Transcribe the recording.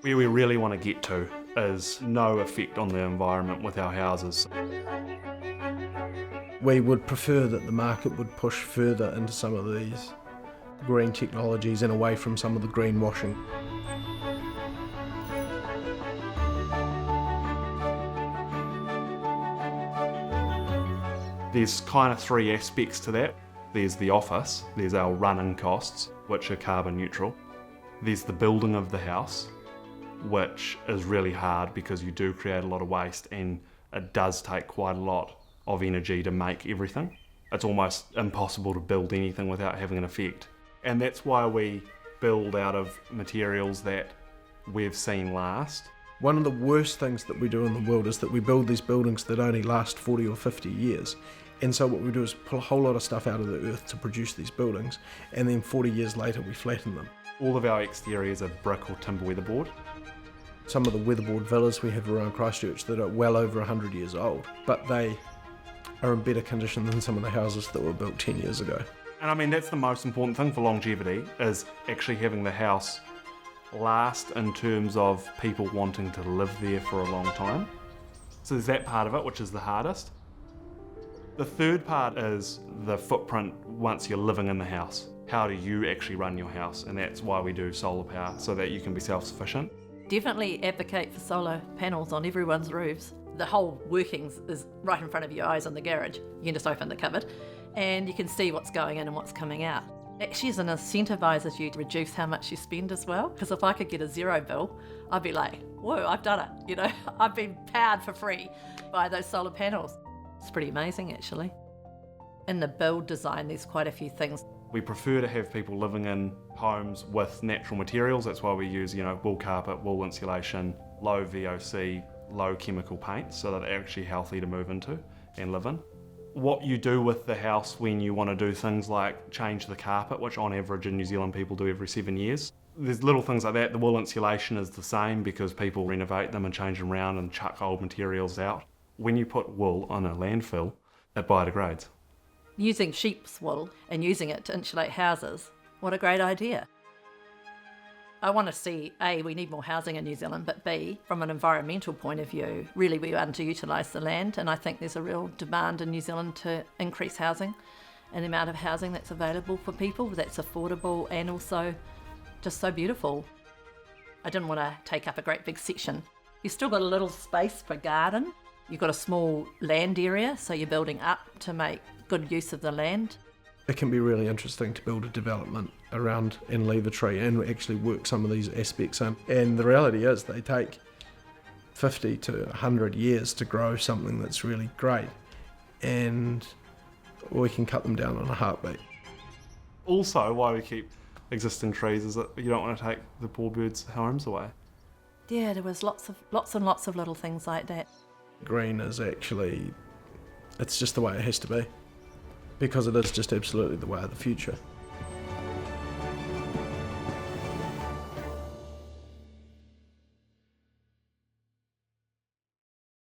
Where we really want to get to is no effect on the environment with our houses. We would prefer that the market would push further into some of these green technologies and away from some of the greenwashing. There's kind of three aspects to that. There's the office, there's our running costs, which are carbon neutral. There's the building of the house, which is really hard because you do create a lot of waste and it does take quite a lot of energy to make everything. It's almost impossible to build anything without having an effect. And that's why we build out of materials that we've seen last. One of the worst things that we do in the world is that we build these buildings that only last 40 or 50 years. And so what we do is pull a whole lot of stuff out of the earth to produce these buildings, and then 40 years later we flatten them. All of our exteriors are brick or timber weatherboard. Some of the weatherboard villas we have around Christchurch that are well over 100 years old, but they are in better condition than some of the houses that were built 10 years ago. And I mean, that's the most important thing for longevity, is actually having the house last in terms of people wanting to live there for a long time. So there's that part of it, which is the hardest. The third part is the footprint once you're living in the house. How do you actually run your house? And that's why we do solar power, so that you can be self-sufficient. Definitely advocate for solar panels on everyone's roofs. The whole workings is right in front of your eyes in the garage. You can just open the cupboard and you can see what's going in and what's coming out. Actually, as an incentivises you to reduce how much you spend as well. Because if I could get a zero bill, I'd be like, whoa, I've done it. You know, I've been powered for free by those solar panels. It's pretty amazing, actually. In the build design, there's quite a few things. We prefer to have people living in homes with natural materials. That's why we use, wool carpet, wool insulation, low VOC, low chemical paints, so that they're actually healthy to move into and live in. What you do with the house when you want to do things like change the carpet, which on average in New Zealand people do every 7 years. There's little things like that. The wool insulation is the same because people renovate them and change them around and chuck old materials out. When you put wool on a landfill, it biodegrades. Using sheep's wool and using it to insulate houses, what a great idea. I want to see, A, we need more housing in New Zealand, but B, from an environmental point of view, really we underutilise the land, and I think there's a real demand in New Zealand to increase housing and the amount of housing that's available for people that's affordable and also just so beautiful. I didn't want to take up a great big section. You've still got a little space for garden. You've got a small land area, so you're building up to make good use of the land. It can be really interesting to build a development around and leave a tree and actually work some of these aspects in. And the reality is they take 50 to 100 years to grow something that's really great, and we can cut them down on a heartbeat. Also, why we keep existing trees is that you don't want to take the poor birds' homes away. Yeah, there was lots and lots of little things like that. Green is actually, it's just the way it has to be, because it is just absolutely the way of the future.